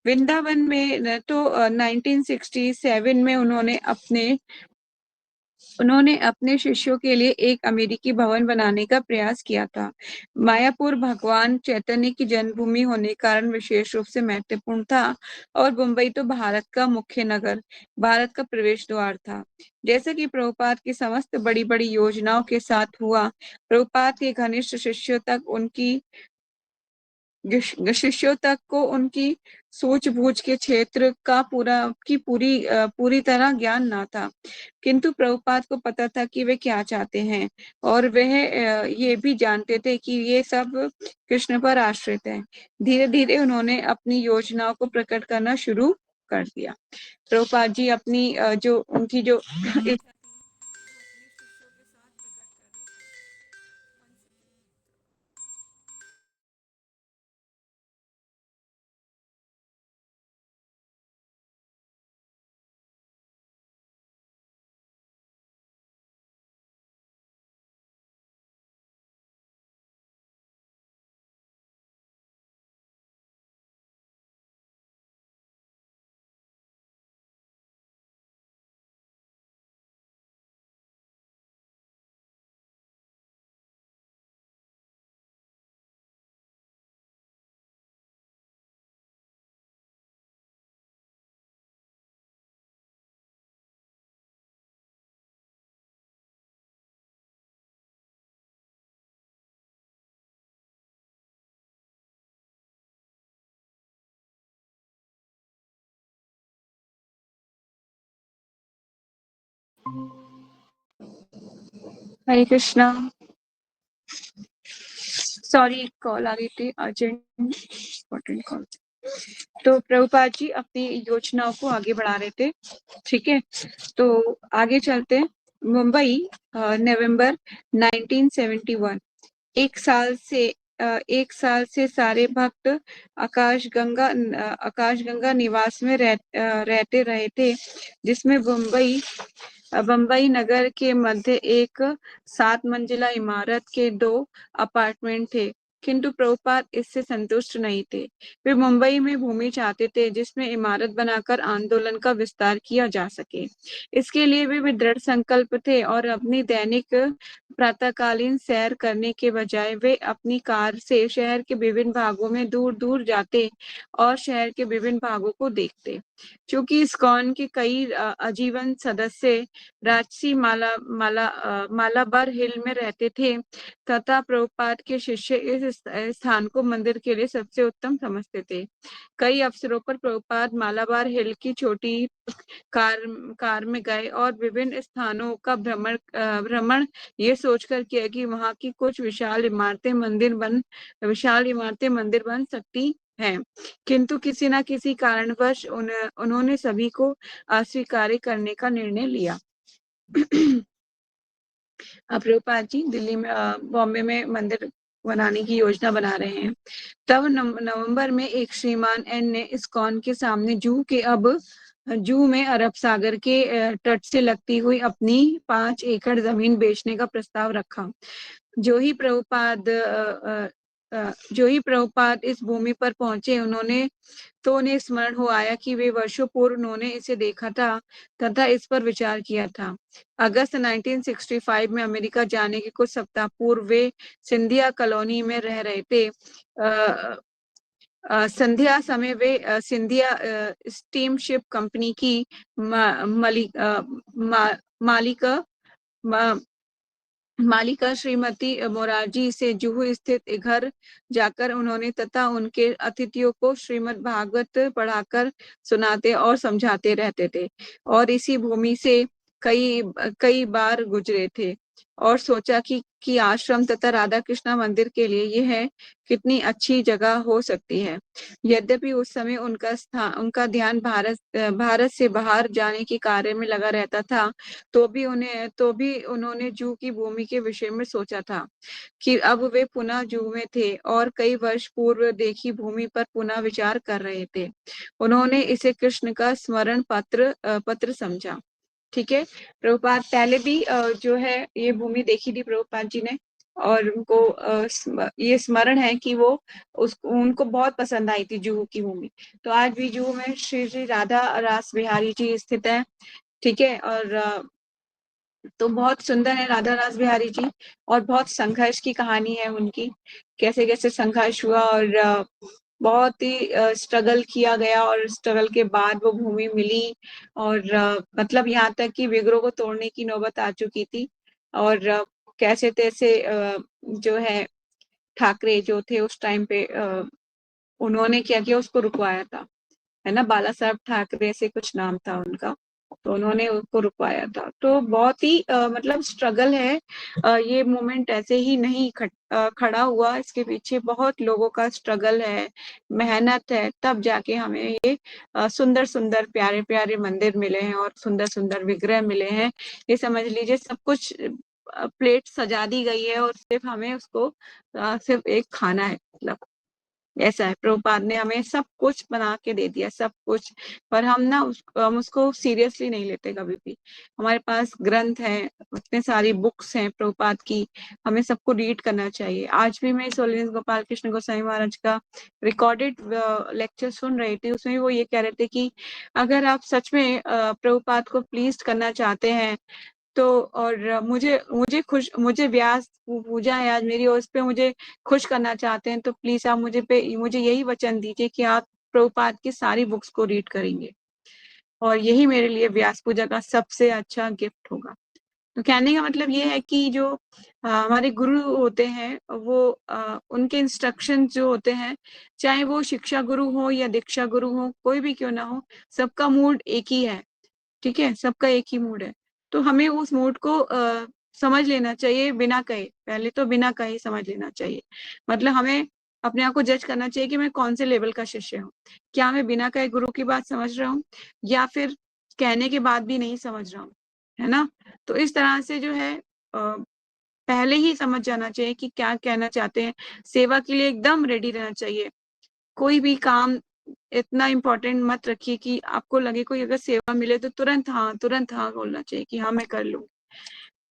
वृंदावन में तो 1967 में उन्होंने अपने शिष्यों के लिए एक अमेरिकी भवन बनाने का प्रयास किया था। मायापुर भगवान चैतन्य की जन्मभूमि होने के कारण विशेष रूप से महत्वपूर्ण था, और मुंबई तो भारत का मुख्य नगर, भारत का प्रवेश द्वार था। जैसे कि प्रभुपाद की समस्त बड़ी बड़ी योजनाओं के साथ हुआ, प्रभुपाद के घनिष्ठ शिष्यों तक को उनकी सूझबूझ के क्षेत्र का पूरी तरह ज्ञान ना था, किंतु प्रभुपाद को पता था कि वे क्या चाहते हैं, और वह ये भी जानते थे कि ये सब कृष्ण पर आश्रित है। धीरे धीरे उन्होंने अपनी योजनाओं को प्रकट करना शुरू कर दिया। प्रभुपाद जी अपनी जो उनकी जो हरे कृष्णा, सॉरी कॉल आ गई थी, अर्जेंट इंपॉर्टेंट कॉल। तो प्रभुपाद जी अपनी योजनाओं को आगे बढ़ा रहे थे। ठीक है, तो आगे चलते हैं। मुंबई, नवंबर 1971। एक साल से सारे भक्त आकाशगंगा निवास में रहते रहे थे, जिसमें बम्बई नगर के मध्य एक 7 मंजिला इमारत के 2 अपार्टमेंट थे। किंतु प्रभुपाद इससे संतुष्ट नहीं थे। वे मुंबई में भूमि चाहते थे जिसमें इमारत बनाकर आंदोलन का विस्तार किया जा सके। इसके लिए वे दृढ़ संकल्प थे, और अपनी दैनिक प्रातःकालीन सैर करने के बजाय वे अपनी कार से शहर के विभिन्न भागों में दूर दूर जाते और शहर के विभिन्न भागों को देखते। चूंकि इस्कॉन के कई आजीवन सदस्य राजसी मालाबार हिल में रहते थे, तथा प्रभुपाद के शिष्य इस स्थान को मंदिर के लिए सबसे उत्तम समझते थे। कई अवसरों पर प्रभुपाद मालाबार हिल की छोटी कार में गए और विभिन्न स्थानों का भ्रमण ये सोचकर किया कि वहां की कुछ विशाल इमारतें मंदिर बन सकती हैं। किंतु किसी न किसी कारणवश उन्होंने सभी को अस्वीकार करने का निर्णय लिया। प्रभुपाद जी दिल्ली में बॉम्बे में मंदिर बनाने की योजना बना रहे हैं। तब नवंबर में एक श्रीमान एन ने इस्कॉन के सामने जूहू के अब जूह में अरब सागर के तट से लगती हुई अपनी 5 एकड़ जमीन बेचने का प्रस्ताव रखा। जो ही प्रभुपाद इस भूमि पर पहुंचे, उन्हें स्मरण हो आया कि वे वर्षों पूर्व उन्होंने इसे देखा था तथा इस पर विचार किया था। अगस्त 1965 में अमेरिका जाने के कुछ सप्ताह पूर्व वे सिंधिया कॉलोनी में रह रहे थे। संध्या समय वे सिंधिया स्टीमशिप कंपनी की मालिका मालिका श्रीमती मोरारजी से जुहू स्थित घर जाकर उन्होंने तथा उनके अतिथियों को श्रीमद् भागवत पढ़ाकर सुनाते और समझाते रहते थे, और इसी भूमि से कई कई बार गुजरे थे और सोचा कि आश्रम तथा राधा कृष्णा मंदिर के लिए यह कितनी अच्छी जगह हो सकती है। यद्यपि उस समय उनका ध्यान भारत से बाहर जाने के कार्य में लगा रहता था, तो भी उन्होंने जूह की भूमि के विषय में सोचा था कि अब वे पुनः जूह में थे और कई वर्ष पूर्व देखी भूमि पर पुनः विचार कर रहे थे। उन्होंने इसे कृष्ण का स्मरण पत्र समझा। ठीक है, प्रभुपाद पहले भी जो है ये भूमि देखी थी प्रभुपाद जी ने, और उनको ये स्मरण है कि उनको बहुत पसंद आई थी जूहू की भूमि। तो आज भी जूहू में श्री श्री राधा रास बिहारी जी स्थित है। ठीक है, और तो बहुत सुंदर है राधा रास बिहारी जी, और बहुत संघर्ष की कहानी है उनकी, कैसे कैसे संघर्ष हुआ और बहुत ही स्ट्रगल किया गया, और स्ट्रगल के बाद वो भूमि मिली, और मतलब यहाँ तक कि विग्रह को तोड़ने की नौबत आ चुकी थी, और कैसे तैसे जो है ठाकरे जो थे उस टाइम पे उन्होंने क्या किया, उसको रुकवाया था, है ना, बाला साहब ठाकरे से कुछ नाम था उनका, तो उन्होंने उसको रुकवाया था। तो बहुत ही मतलब स्ट्रगल है। ये मूवमेंट ऐसे ही नहीं खड़ा हुआ, इसके पीछे बहुत लोगों का स्ट्रगल है, मेहनत है, तब जाके हमें ये सुंदर सुंदर प्यारे प्यारे मंदिर मिले हैं और सुंदर सुंदर विग्रह मिले हैं। ये समझ लीजिए सब कुछ प्लेट सजा दी गई है और सिर्फ हमें उसको सिर्फ एक खाना है, मतलब ऐसा है। प्रभुपाद ने हमें सब कुछ बना के दे दिया, सब कुछ, पर हम उसको सीरियसली नहीं लेते कभी भी। हमारे पास ग्रंथ हैं, इतने सारी बुक्स हैं प्रभुपाद की, हमें सबको रीड करना चाहिए। आज भी मैं सोलिन गोपाल कृष्ण गोसाई महाराज का रिकॉर्डेड लेक्चर सुन रही थी, उसमें वो ये कह रहे थे कि अगर आप सच में प्रभुपाद को प्लीज करना चाहते हैं, तो और मुझे व्यास पूजा है आज मेरी, और उस पे मुझे खुश करना चाहते हैं, तो प्लीज आप मुझे यही वचन दीजिए कि आप प्रभुपाद की सारी बुक्स को रीड करेंगे, और यही मेरे लिए व्यास पूजा का सबसे अच्छा गिफ्ट होगा। तो कहने का मतलब ये है कि जो हमारे गुरु होते हैं, वो उनके इंस्ट्रक्शन जो होते हैं, चाहे वो शिक्षा गुरु हो या दीक्षा गुरु हो, कोई भी क्यों ना हो, सबका मूड एक ही है। ठीक है, सबका एक ही मूड है, तो हमें उस मूड को समझ लेना चाहिए बिना कहे, पहले तो बिना कहे समझ लेना चाहिए। मतलब हमें अपने आप को जज करना चाहिए कि मैं कौन से लेवल का शिष्य हूँ, क्या मैं बिना कहे गुरु की बात समझ रहा हूँ, या फिर कहने के बाद भी नहीं समझ रहा हूँ, है ना। तो इस तरह से जो है पहले ही समझ जाना चाहिए कि क्या कहना चाहते हैं। सेवा के लिए एकदम रेडी रहना चाहिए। कोई भी काम इतना इम्पोर्टेंट मत रखिए कि आपको लगे कोई अगर सेवा मिले तो तुरंत हाँ बोलना चाहिए कि हाँ मैं कर लूँ।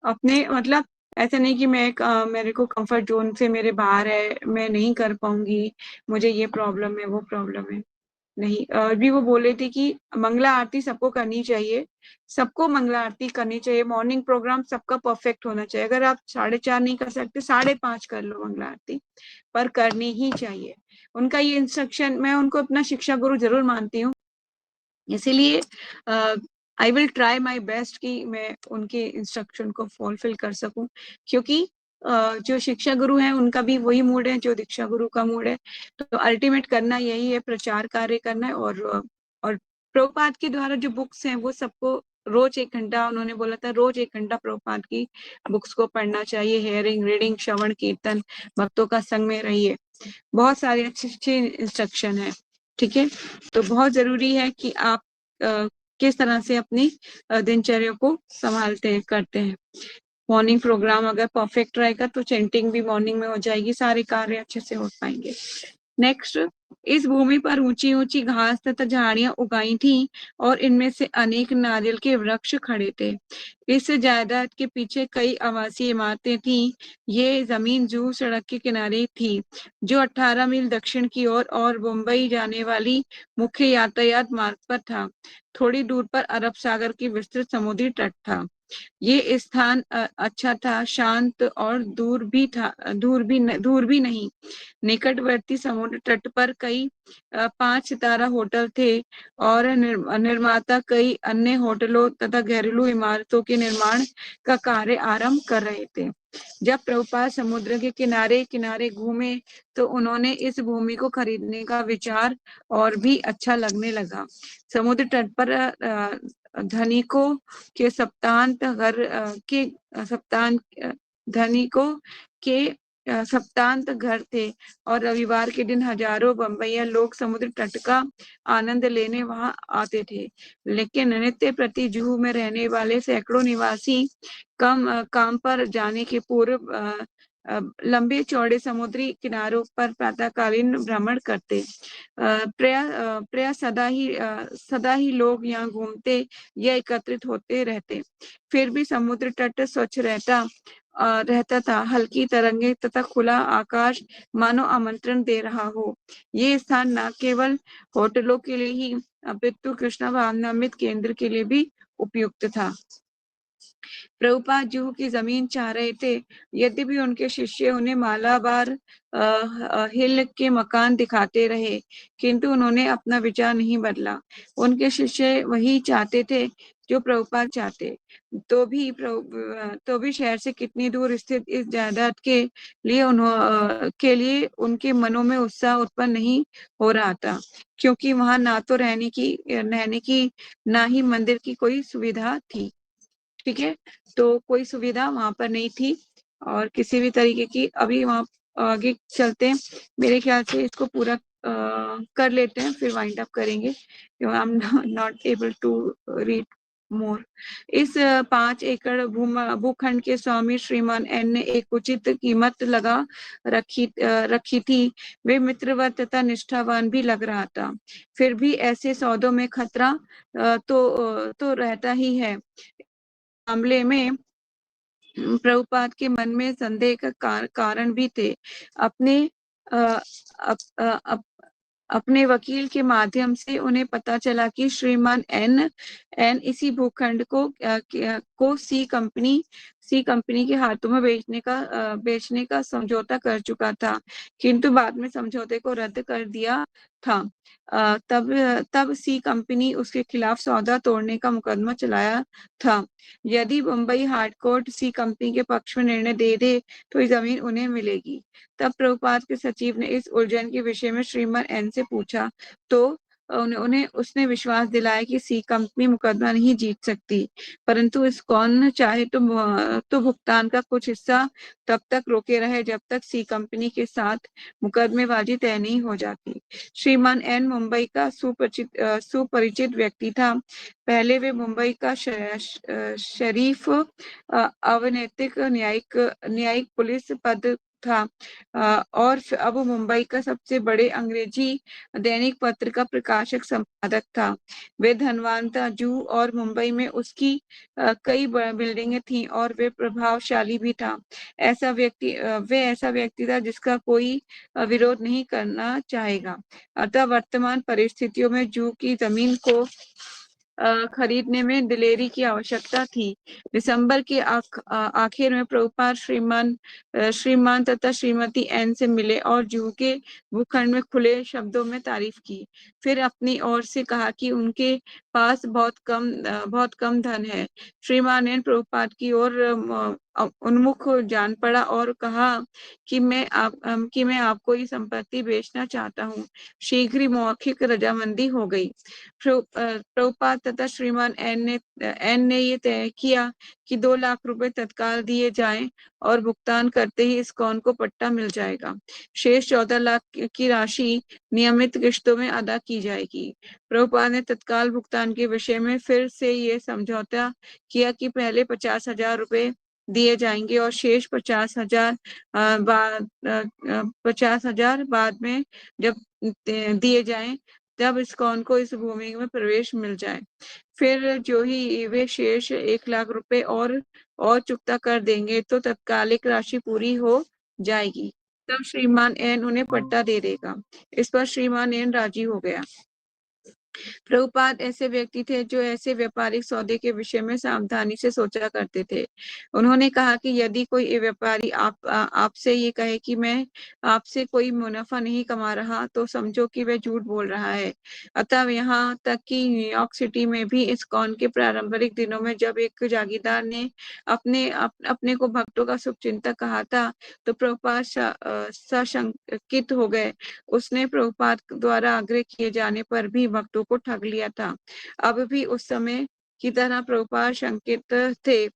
अपने मतलब ऐसा नहीं कि मेरे को कंफर्ट जोन से मेरे बाहर है, मैं नहीं कर पाऊंगी, मुझे ये प्रॉब्लम है, वो प्रॉब्लम है, नहीं। अभी वो बोले थे कि मंगला आरती सबको करनी चाहिए, सबको मंगला आरती करनी चाहिए। मॉर्निंग प्रोग्राम सबका परफेक्ट होना चाहिए। अगर आप 4:30 नहीं कर सकते, 5:30 कर लो मंगला आरती, पर करनी ही चाहिए। उनका ये इंस्ट्रक्शन, मैं उनको अपना शिक्षा गुरु जरूर मानती हूँ, इसीलिए I will try my best कि मैं उनके इंस्ट्रक्शन को फुलफिल कर सकूं, क्योंकि जो शिक्षा गुरु है उनका भी वही मूड है जो दीक्षा गुरु का मूड है। तो अल्टीमेट करना यही है, प्रचार कार्य करना है। और प्रभुपाद के द्वारा जो बुक्स हैं वो सबको रोज 1 घंटा, उन्होंने बोला था रोज 1 घंटा प्रभुपाद की बुक्स को पढ़ना चाहिए। हेयरिंग, रीडिंग, श्रवण, कीर्तन, भक्तों का संग में रहिए, बहुत सारे अच्छे अच्छे इंस्ट्रक्शन है। ठीक है, तो बहुत जरूरी है कि आप किस तरह से अपनी दिनचर्या को संभालते हैं, करते हैं। मॉर्निंग प्रोग्राम अगर परफेक्ट रहेगा तो चैंटिंग भी मॉर्निंग में हो जाएगी, सारे कार्य अच्छे से हो पाएंगे। नेक्स्ट, इस भूमि पर ऊंची-ऊंची घास तथा झाड़ियां उगाई थीं और इनमें से अनेक नारियल के वृक्ष खड़े थे। इस जायदाद के पीछे कई आवासीय इमारतें थीं। ये जमीन जुहू सड़क के किनारे थी, जो 18 मील दक्षिण की ओर और मुंबई जाने वाली मुख्य यातायात मार्ग पर था। थोड़ी दूर पर अरब सागर की विस्तृत समुद्री तट था। ये स्थान अच्छा था, शांत और दूर भी नहीं। निकटवर्ती समुद्र तट पर कई 5 सितारा होटल थे और निर्माता कई अन्य होटलों तथा घरेलू इमारतों के निर्माण का कार्य आरंभ कर रहे थे। जब प्रभुपाद समुद्र के किनारे किनारे घूमे तो उन्होंने इस भूमि को खरीदने का विचार और भी अच्छा लगने लगा। समुद्र तट पर धनिकों के सप्तांत घर के सप्तांत धनिकों के सप्तांत घर थे और रविवार के दिन हजारों बम्बईया लोग समुद्र तट का आनंद लेने वहां आते थे। लेकिन नित्य प्रति जुहू में रहने वाले सैकड़ों निवासी काम पर जाने के पूर्व लंबे चौड़े समुद्री किनारों पर प्रातःकालीन भ्रमण करते। प्राय सदा ही लोग यहाँ घूमते या एकत्रित होते रहते। फिर भी समुद्र तट स्वच्छ रहता था। हल्की तरंगे तथा खुला आकाश मानो आमंत्रण दे रहा हो। ये स्थान न केवल होटलों के लिए ही अपितु कृष्णा भावनामृत केंद्र के लिए भी उपयुक्त था। प्रभुपाद जुहू की जमीन चाह रहे थे, यद्यपि उनके शिष्य उन्हें मालाबार हिल के मकान दिखाते रहे, किंतु उन्होंने अपना विचार नहीं बदला। उनके शिष्य वही चाहते थे जो प्रभुपाद चाहते। तो भी शहर से कितनी दूर स्थित इस जायदाद के लिए उनके मनों में उत्साह उत्पन्न नहीं हो रहा था, क्योंकि वहां ना तो रहने की ना ही मंदिर की कोई सुविधा थी। ठीक है, तो कोई सुविधा वहां पर नहीं थी और किसी भी तरीके की। अभी वहां आगे चलते हैं, मेरे ख्याल से इसको पूरा कर लेते हैं, फिर वाइंड अप करेंगे। I am not able to read more. इस 5 एकड़ भूखंड के स्वामी श्रीमान एन ने एक उचित कीमत लगा रखी थी। वे मित्रवत तथा निष्ठावान भी लग रहा था। फिर भी ऐसे सौदों में खतरा तो रहता ही है। मामले में प्रभुपाद के मन में संदेह का कारण भी थे। अपने अ, अप, अ, अप, अपने वकील के माध्यम से उन्हें पता चला कि श्रीमान एन इसी भूखंड को सी कंपनी के हाथों में बेचने का समझौता कर चुका था, किंतु बाद में समझौते को रद्द कर दिया था। तब सी कंपनी उसके खिलाफ सौदा तोड़ने का मुकदमा चलाया था। यदि मुंबई हार्ड कोर्ट सी कंपनी के पक्ष में निर्णय दे दे तो ये जमीन उन्हें मिलेगी। तब प्रभुपाद के सचिव ने इस उलझन के विषय में श्रीमान एन से पूछा तो उन्हें उसने विश्वास दिलाया कि सी कंपनी मुकदमा नहीं जीत सकती, परंतु इस कौन चाहे तो भुगतान का कुछ हिस्सा तब तक रोके रहे जब तक सी कंपनी के साथ मुकदमेबाजी तय नहीं हो जाती। श्रीमान एन मुंबई का सुपरिचित व्यक्ति था। पहले वे मुंबई का शरीफ अवैतनिक न्यायिक पुलिस पद था और अब मुंबई का सबसे बड़े अंग्रेजी दैनिक पत्र का प्रकाशक संपादक था। वे धनवान था जूहू और मुंबई में उसकी कई बिल्डिंगें थीं और वे प्रभावशाली भी था। वे ऐसा व्यक्ति था जिसका कोई विरोध नहीं करना चाहेगा। अतः वर्तमान परिस्थितियों में जूहू की जमीन को खरीदने में दिलेरी की आवश्यकता थी। दिसंबर के आखिर में प्रभुपाद श्रीमान तथा श्रीमती एन से मिले और जुहू के भूखंड में खुले शब्दों में तारीफ की। फिर अपनी ओर से कहा कि उनके पास बहुत कम धन है। श्रीमान एन प्रभुपाद की ओर उन्मुख जान पड़ा और कहा कि मैं आपको ये संपत्ति बेचना चाहता हूँ। शीघ्र ही मौखिक रजामंदी हो गई। प्रभुपाद तथा श्रीमान एन ने ये तय किया कि 2 लाख रुपए तत्काल दिए जाएं और भुगतान करते ही इस्कॉन को पट्टा मिल जाएगा। शेष 14 लाख की राशि नियमित किश्तों में अदा की जाएगी। प्रभुपाद ने तत्काल भुगतान के विषय में फिर से ये समझौता किया कि पहले 50,000 रुपए दिए जाएंगे और शेष 50,000 बाद 50,000 बाद में जब दिए जाएं, तब इस्कॉन को इस भूमि में प्रवेश मिल जाए। फिर जो ही वे शेष 1 लाख रुपए और चुकता कर देंगे तो तत्कालिक राशि पूरी हो जाएगी। तब श्रीमान एन उन्हें पट्टा दे देगा। इस पर श्रीमान एन राजी हो गया। प्रभुपाद ऐसे व्यक्ति थे जो ऐसे व्यापारिक सौदे के विषय में सावधानी से सोचा करते थे। उन्होंने कहा कि यदि कोई व्यापारी आपसे ये कहे कि मैं आपसे कोई मुनाफा नहीं कमा रहा, तो समझो कि वह झूठ बोल रहा है। अतः यहाँ तक कि न्यूयॉर्क सिटी में भी इस्कॉन के प्रारंभिक दिनों में जब एक जागीरदार ने अपने को भक्तों का शुभचिंतक कहा था, तो प्रभुपाद सशंकित हो गए। उसने प्रभुपाद द्वारा आग्रह किए जाने पर भी भक्तों को ठग लिया था। अब भी उस समय की तरह प्रभुपाद शंकित थे,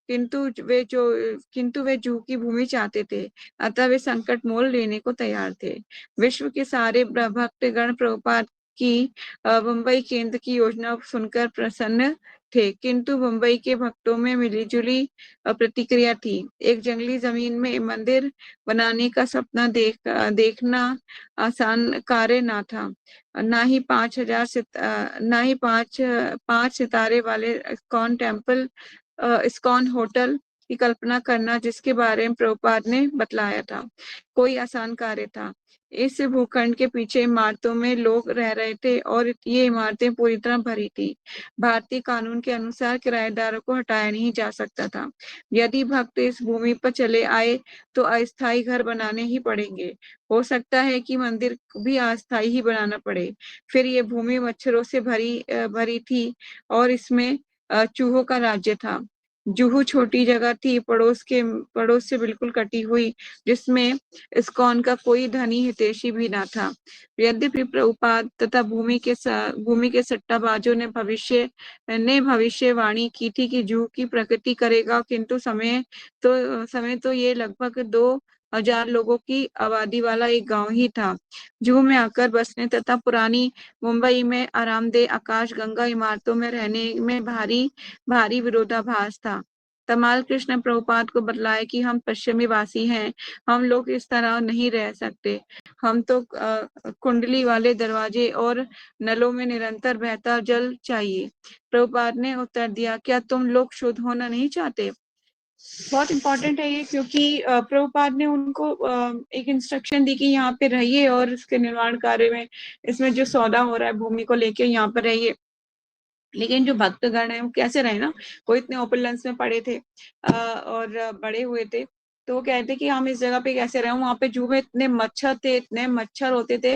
किंतु वे जूह की भूमि चाहते थे, अतः वे संकट मोल लेने को तैयार थे। विश्व के सारे भक्तगण प्रभुपाद की मुंबई केंद्र की योजना सुनकर प्रसन्न थे, किंतु मुंबई के भक्तों में मिलीजुली प्रतिक्रिया थी। एक जंगली जमीन में मंदिर बनाने का सपना देखना आसान कार्य ना था। ना ही पांच सितारे वाले इस्कॉन टेम्पल, इस्कॉन होटल की कल्पना करना, जिसके बारे में प्रभुपाद ने बतलाया था, कोई आसान कार्य था। इस भूखंड के पीछे इमारतों में लोग रह रहे थे और ये इमारतें पूरी तरह भरी थी। भारतीय कानून के अनुसार किराएदारों को हटाया नहीं जा सकता था। यदि भक्त इस भूमि पर चले आए तो अस्थायी घर बनाने ही पड़ेंगे। हो सकता है कि मंदिर भी अस्थायी ही बनाना पड़े। फिर ये भूमि मच्छरों से भरी थी और इसमें चूहों का राज्य था। जुहू छोटी जगह थी, पड़ोस से बिल्कुल कटी हुई, जिसमें इस्कॉन का कोई धनी हितैषी भी ना था। यद्यपि प्रभुपाद तथा भूमि के सट्टाबाजों ने भविष्यवाणी की थी कि जुहू की प्रगति करेगा, किंतु समय तो ये लगभग 2,000 लोगों की आबादी वाला एक गांव ही था। जुहू में आकर बसने तथा पुरानी मुंबई में आरामदेह आकाश गंगा इमारतों में रहने में भारी भारी विरोधाभास था। तमाल कृष्ण ने प्रभुपाद को बतलाया कि हम पश्चिमी वासी हैं, हम लोग इस तरह नहीं रह सकते। हम तो कुंडली वाले दरवाजे और नलों में निरंतर बहता जल चाहिए। प्रभुपाद ने उत्तर दिया, क्या तुम लोग शुद्ध होना नहीं चाहते? बहुत इंपॉर्टेंट है ये, क्योंकि प्रभुपाद ने उनको एक इंस्ट्रक्शन दी कि यहाँ पे रहिए और इसके निर्माण कार्य में, इसमें जो सौदा हो रहा है भूमि को लेके, यहाँ पर रहिए। लेकिन जो भक्तगण है वो कैसे रहे ना, वो इतने ओपुलेंस में पड़े थे और बड़े हुए थे, तो वो कहते कि हम इस जगह पे कैसे रहे। वहां पे जू में इतने मच्छर थे, इतने मच्छर होते थे,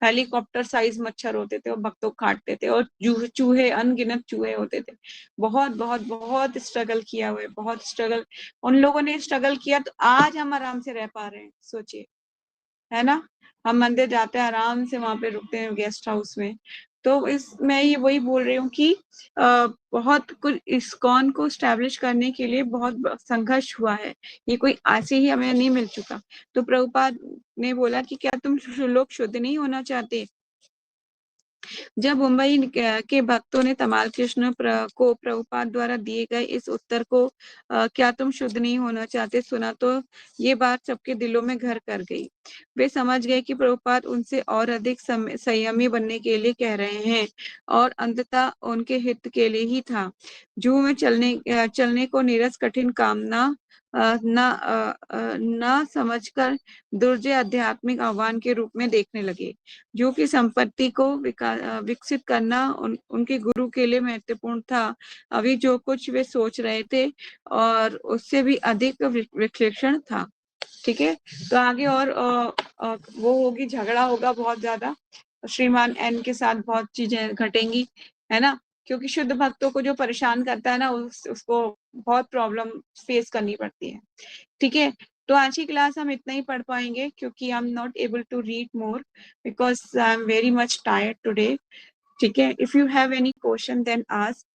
हेलीकॉप्टर साइज मच्छर होते थे, और भक्तों को काटते थे, और चूहे अनगिनत चूहे होते थे। बहुत बहुत बहुत स्ट्रगल किया हुआ है, बहुत स्ट्रगल उन लोगों ने स्ट्रगल किया, तो आज हम आराम से रह पा रहे हैं, सोचिए, है ना। हम मंदिर जाते हैं, आराम से वहां पे रुकते हैं गेस्ट हाउस में। तो मैं ये वही बोल रही हूँ कि बहुत कुछ इस्कॉन को स्टैब्लिश करने के लिए बहुत संघर्ष हुआ है। ये कोई ऐसे ही हमें नहीं मिल चुका। तो प्रभुपाद ने बोला कि क्या तुम लोग शुद्ध नहीं होना चाहते? जब मुंबई के भक्तों ने तमाल कृष्ण को प्रभुपाद द्वारा दिए गए इस उत्तर को, क्या तुम शुद्ध नहीं होना चाहते, सुना, तो ये बात सबके दिलों में घर कर गई। वे समझ गए कि प्रभुपाद उनसे और अधिक संयमी बनने के लिए कह रहे हैं, और अंततः उनके हित के लिए ही था। जूह में चलने को नीरस कठिन कामना न समझकर दुर्जय आध्यात्मिक आह्वान के रूप में देखने लगे। जो कि संपत्ति को विकसित करना उनके गुरु के लिए महत्वपूर्ण था। अभी जो कुछ वे सोच रहे थे और उससे भी अधिक विश्लेषण था। ठीक है, तो आगे और वो होगी, झगड़ा होगा बहुत ज्यादा, श्रीमान एन के साथ बहुत चीजें घटेंगी, है ना। क्योंकि शुद्ध भक्तों को जो परेशान करता है ना, उसको बहुत प्रॉब्लम फेस करनी पड़ती है। ठीक है, तो आज की क्लास हम इतना ही पढ़ पाएंगे, क्योंकि I am not able to read more because I am very much tired today. ठीक है, if you have any question then ask.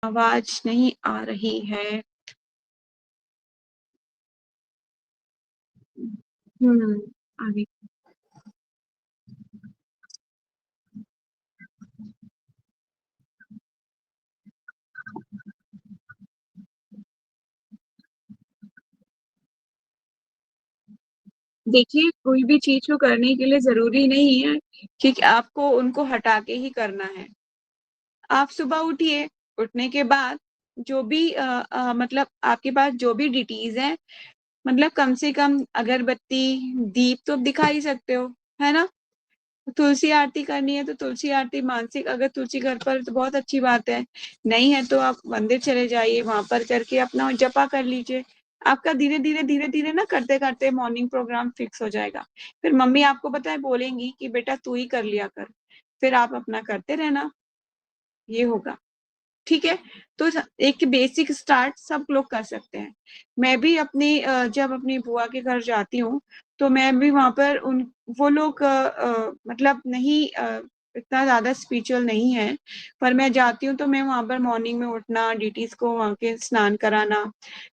आवाज नहीं आ रही है। आगे। देखिए, कोई भी चीज़ को करने के लिए ज़रूरी नहीं है कि आपको उनको हटा के ही करना है। आप सुबह उठिए, उठने के बाद जो भी मतलब आपके पास जो भी डिटीज़ हैं, मतलब कम से कम अगरबत्ती, दीप तो दिखा ही सकते हो, है ना? तुलसी आरती करनी है तो तुलसी आरती मानसिक, अगर तुलसी घर पर है तो बहुत अच्छी बात है। नहीं है तो आप मंदिर चले जाइए, वहाँ पर करके अपना जपा कर लीजिए। आपका धीरे-धीरे, धीरे-धीरे ना करते-करते मॉर्निंग प्रोग्राम फिक्स हो जाएगा। फिर मम्मी आपको पता है बोलेंगी कि बेटा तू ही कर लिया कर। फिर आप अपना करते रहना, ये होगा। ठीक है? तो एक बेसिक स्टार्ट सब लोग कर सकते हैं। मैं भी अपनी जब अपनी बुआ के घर जाती हूँ, तो मैं भी वहाँ पर उन वो लोग मतलब नहीं इतना ज़्यादा स्पिरिचुअल नहीं है, पर मैं जाती हूँ तो मैं वहाँ पर मॉर्निंग में उठना, डीटीज़ को वहाँ के स्नान कराना,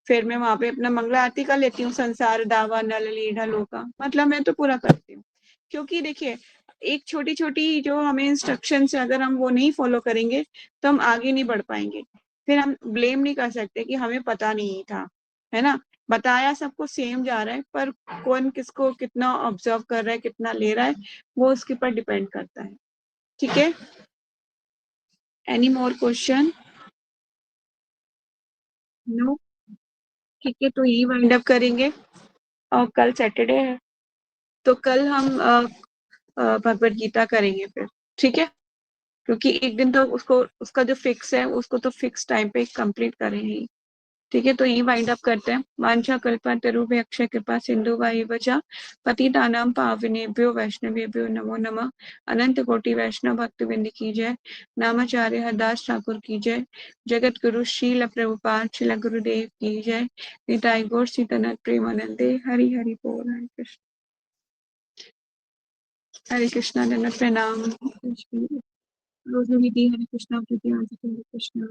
फिर मैं वहाँ पे अपना मंगला आरती कर लेती हूँ, संसार दावा नल लीढ़ा लोका, मतलब मैं तो पूरा करती हूँ। क्योंकि देखिए, एक छोटी-छोटी जो हमें इंस्ट्रक्शंस है, अगर हम वो नहीं फॉलो करेंगे, तो हम आगे नहीं बढ़ पाएँगे। फिर हम ब्लेम नहीं कर सकते कि हमें पता नहीं था, है ना? बताया सबको सेम जा रहा है, पर कौन किसको कितना ऑब्ज़र्व कर रहा है, कितना ले रहा है, वो उसके ऊपर डिपेंड करता है। ठीक है? Any more question? नो? ठीक है, तो यही वाइंड अप करेंगे और कल सैटरडे है, तो कल हम भगवद गीता करेंगे फिर, ठीक है? क्योंकि एक दिन तो उसको उसका जो फिक्स है, उसको तो फिक्स टाइम पे कंप्लीट करें ही। ठीक है, तो यही वाइंड अप करते हैं। वांछा कल्पतरुभ्य अक्षय कृपा सिंधु वचा पतितानां पावनेभ्यो वैष्णवेभ्यो नमो नमः। अनंत कोटि वैष्णव भक्त बिंद की जय। नामाचार्य हरदास ठाकुर की जय। जगत गुरु शील प्रभुपाद शिल गुरुदेव की जय। निताई गौर सीतनाथ प्रेमानंदे। हरि हरि बोल। हरे कृष्णा दंडवत प्रणाम। रोज विधि हरे कृष्णा प्रति हरे कृष्णा।